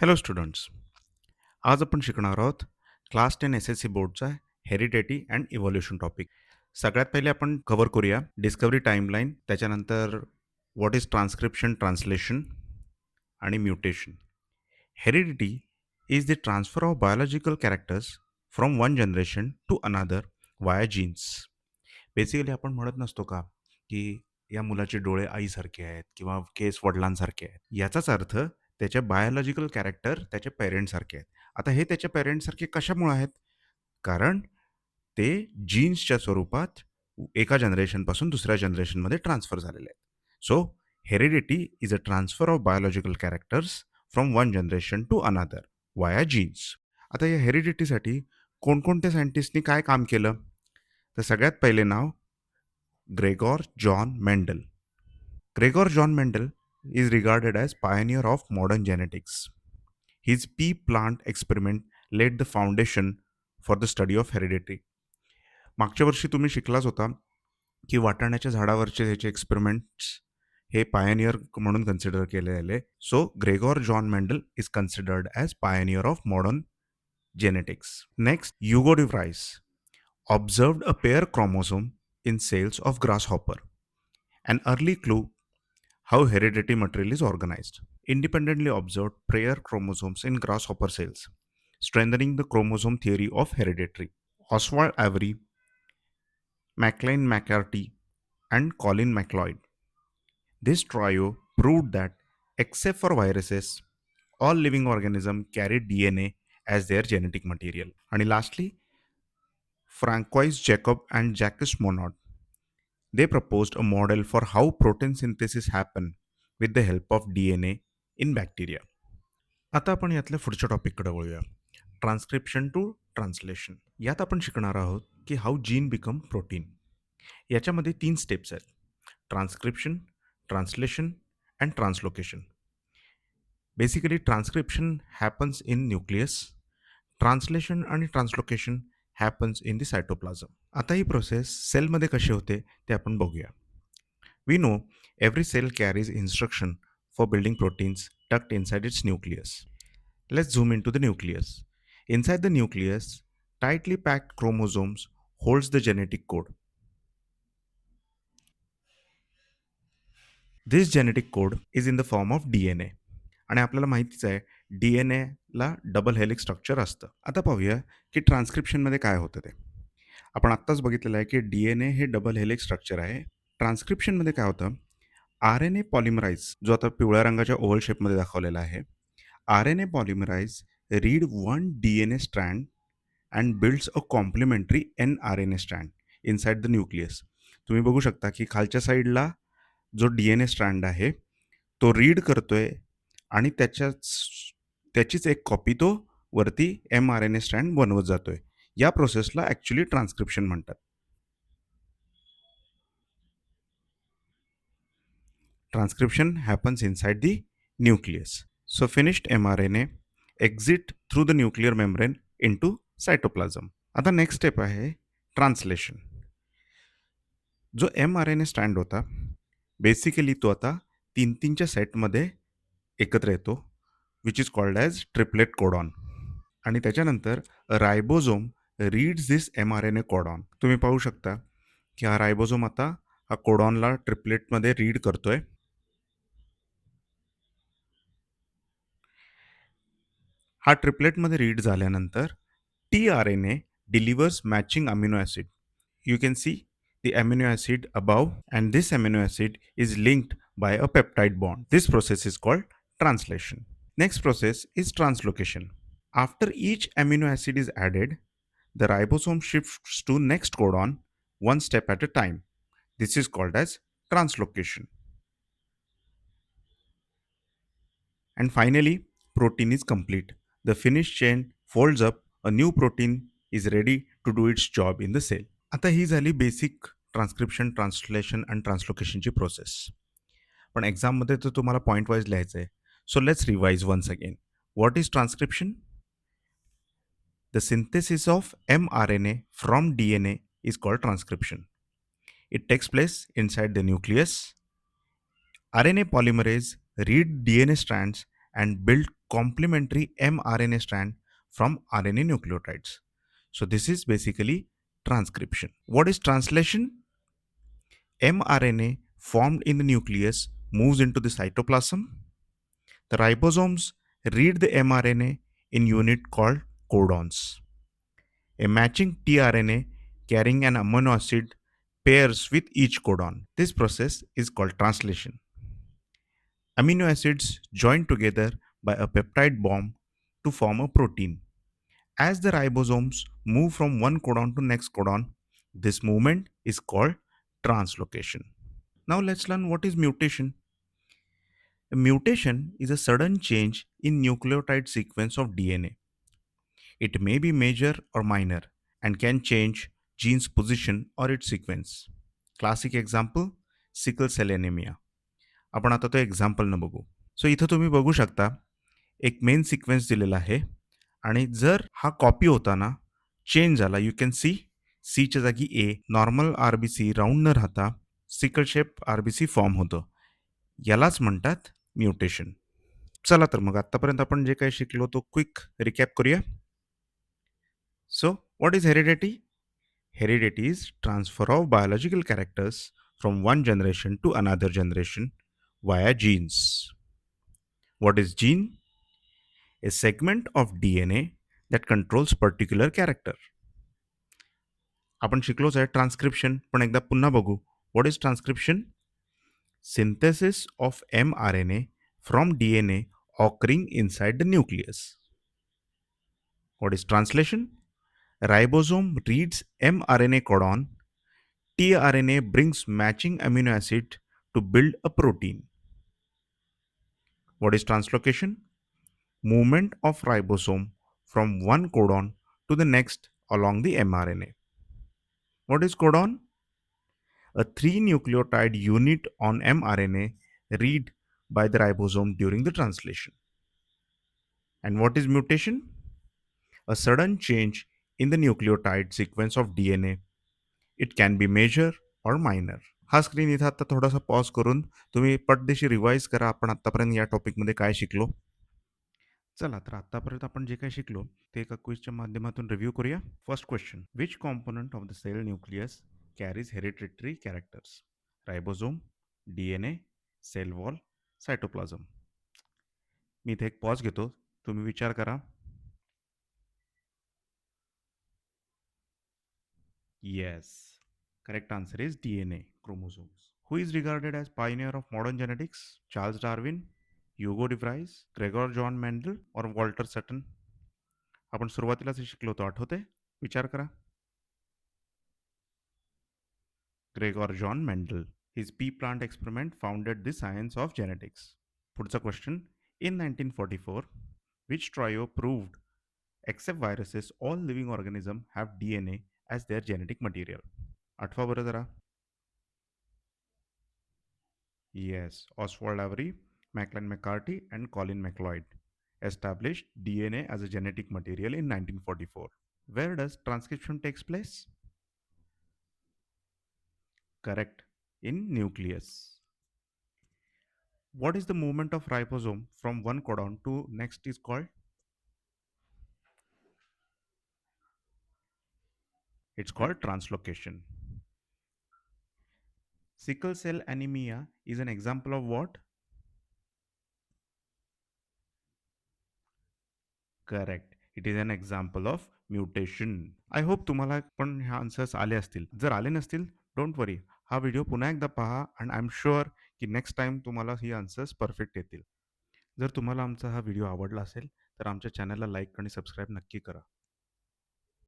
Hello students. आज आपण शिकणार आहोत क्लास 10 एस-एस-सी बोर्डचा हेरिडिटी अँड इव्होल्यूशन टॉपिक. सगळ्यात पहिले आपण कव्हर करूया डिस्कव्हरी टाईमलाईन, त्याच्यानंतर व्हॉट इज ट्रान्स्क्रिप्शन, ट्रान्सलेशन आणि mutation. Heredity is the transfer of biological characters from one generation to another via genes. Basically आपण म्हणत नसतो का, की या मुलाचे डोळे आईसारखे आहेत किंवा केस वडिलांसारखे आहेत. याचाच अर्थ त्याचे बायोलॉजिकल कॅरेक्टर त्याच्या पेरेंट्ससारखे आहेत. आता हे त्याच्या पेरेंट्ससारखे कशामुळे आहेत? कारण ते जीन्सच्या स्वरूपात एका जनरेशनपासून दुसऱ्या जनरेशनमध्ये ट्रान्सफर झालेले आहेत. So heredity is a transfer of biological characters from one generation to another via genes. आता या हेरिडिटीसाठी कोणकोणत्या सायंटिस्टनी काय काम केलं? तर सगळ्यात पहिले नाव Gregor John Mendel. Gregor John Mendel is regarded as pioneer of modern genetics. His pea plant experiment laid the foundation for the study of heredity. मागच्या वर्षी तुम्ही शिकलाच होता की वाटाण्याच्या झाडावरचे ह्याचे एक्सपेरिमेंट्स हे पायनियर म्हणून कन्सिडर केले गेले. So Gregor John Mendel is considered as pioneer of modern genetics. Next, Hugo de Vries observed a pair chromosome in cells of grasshopper, an early clue how hereditary material is organized. Independently observed pair chromosomes in grasshopper cells, strengthening the chromosome theory of hereditary. Oswald Avery, MacLean McCarthy, and Colin MacLeod. This trio proved that, except for viruses, all living organisms carry DNA as their genetic material. And lastly, Francois Jacob and Jacques Monod. They proposed a model for how protein synthesis happen with the help of DNA in bacteria. आता आपण यातल्या पुढच्या टॉपिककडे वळूया. Transcription to translation. यात आपण शिकणार आहोत की हाऊ जीन बिकम प्रोटीन. याच्यामध्ये 3 स्टेप्स आहेत. Transcription, translation and translocation. Basically transcription happens in nucleus. Translation आणि translocation happens in the cytoplasm. आता ही प्रोसेस सेलमध्ये कशी होते ते आपण बघूया. We know every cell carries instruction for building proteins tucked inside its nucleus. Let's zoom into the nucleus. Inside the nucleus, tightly packed chromosomes holds the genetic code. This genetic code is in the form of DNA. आणि आपल्याला माहितीच आहे DNA ला double helix structure असतं. आता पाहूया की ट्रान्स्क्रिप्शनमध्ये काय होतं ते. आपण आत्ताच बघितलेलं आहे की DNA हे डबल हेलिक्स स्ट्रक्चर आहे. ट्रान्स्क्रिप्शनमध्ये काय होतं, RNA पॉलिमराइज जो आता पिवळ्या रंगाच्या ओव्हल शेपमध्ये दाखवलेला आहे, RNA polymerise read one DNA strand and builds a complementary nRNA strand inside the nucleus. तुम्ही बघू शकता की खालच्या साईडला जो DNA स्ट्रँड आहे तो रीड करतोय आणि त्याचीच एक कॉपी तो वरती mRNA स्ट्रँड बनवत जातोय. या प्रोसेसला ॲक्च्युअली ट्रान्स्क्रिप्शन म्हणतात. Transcription happens inside the nucleus. So finished mRNA exit through the nuclear membrane into cytoplasm. आता नेक्स्ट स्टेप आहे ट्रान्सलेशन. जो mRNA स्टँड होता, बेसिकली तो आता 3-3च्या सेटमध्ये एकत्र येतो, which is called as triplet codon. आणि त्याच्यानंतर ribosome reads this mRNA codon. तुम्ही पाहू शकता की हा रायबोझोम आता हा कोडॉनला ट्रिपलेटमध्ये रीड करतोय. हा ट्रिपलेटमध्ये रीड झाल्यानंतर tRNA delivers matching amino acid. You can see the amino acid above, and this amino acid is linked by a peptide bond. This process is called translation. Next process is translocation. After each amino acid is added, the ribosome shifts to next codon one step at a time. This is called as translocation. And finally, protein is complete. The finished chain folds up, a new protein is ready to do its job in the cell. आता ही झाली basic transcription, translation आणि ट्रान्सलोकेशनची process. पण एक्झाममध्ये तर तुम्हाला point wise लिहायचं आहे. So let's revise once again. What is transcription? The synthesis of mRNA from DNA is called transcription. It takes place inside the nucleus. RNA polymerase read DNA strands and build complementary mRNA strand from RNA nucleotides. So this is basically transcription. What is translation? mRNA formed in the nucleus moves into the cytoplasm. The ribosomes read the mRNA in unit called codons. A matching tRNA carrying an amino acid pairs with each codon. This process is called translation. Amino acids join together by a peptide bond to form a protein. As the ribosomes move from one codon to next codon, this movement is called translocation. Now let's learn what is mutation. A mutation is a sudden change in nucleotide sequence of DNA. It may be major or minor and can change gene's position or its sequence. Classic example, sickle cell anemia. आपण आता तो example न बघू. सो इथं तुम्ही बघू शकता एक मेन सिक्वेन्स दिलेला आहे आणि जर हा कॉपी होताना चेंज झाला, यू कॅन सीच्या जागी ए नॉर्मल आरबीसी राऊंड न राहता सिकल शेप आरबीसी फॉर्म होतं. यालाच म्हणतात म्युटेशन. चला तर मग आतापर्यंत आपण जे काही शिकलो तो क्विक रिकॅप करूया. So what is heredity? Heredity is transfer of biological characters from one generation to another generation via genes. What is gene? A segment of DNA that controls particular character. आपण शिकलोच आहे transcription, पण एकदा पुन्हा बघू. What is transcription? Synthesis of mRNA from DNA occurring inside the nucleus. What is translation? Ribosome reads mRNA codon. tRNA brings matching amino acid to build a protein. What is translocation? Movement of ribosome from one codon to the next along the mRNA. What is codon? A 3 nucleotide unit on mRNA read by the ribosome during the translation. And what is mutation? A sudden change in the nucleotide sequence of DNA. It can be major or minor. हा screen इथं आता थोडासा pause करून तुम्ही पटदेशी revise करा आपण आतापर्यंत या टॉपिकमध्ये काय शिकलो. चला तर आतापर्यंत आपण जे काही शिकलो ते एका क्विजच्या माध्यमातून रिव्ह्यू करूया. First question, which component of the cell nucleus carries hereditary characters? Ribosome, DNA, cell wall, cytoplasm. मी इथे एक पॉज घेतो, तुम्ही विचार करा. Yes, correct answer is DNA, chromosomes. Who is regarded as pioneer of modern genetics? Charles Darwin, Hugo de Vries, Gregor John Mendel और Walter Sutton. आपण सुरुवातीलाच हे शिकलो होतो, आठवते? विचार करा. Gregor John Mendel. His pea plant experiment founded the science of genetics. पुढचा question, in 1944, which trio proved except viruses all living organisms have DNA as their genetic material? आठवा बरं जरा. Yes, Oswald Avery, Macklin McCarthy, and Colin McLeod established DNA as a genetic material in 1944. Where does transcription takes place? Correct, in nucleus. What is the movement of ribosome from one codon to next is called? It's called translocation. Sickle cell anemia is an example of what? Correct, it is an example of mutation. I hope तुम्हाला पण ह्या answers आले असतील. जर आले नसतील, don't worry, हा video पुन्हा एकदा पहा अँड आय एम शुअर की नेक्स्ट टाइम तुम्हाला ही आन्सर्स परफेक्ट येतील. जर तुम्हाला आमचा हा व्हिडिओ आवडला असेल तर आमच्या चॅनलला लाईक आणि सबस्क्राईब नक्की करा.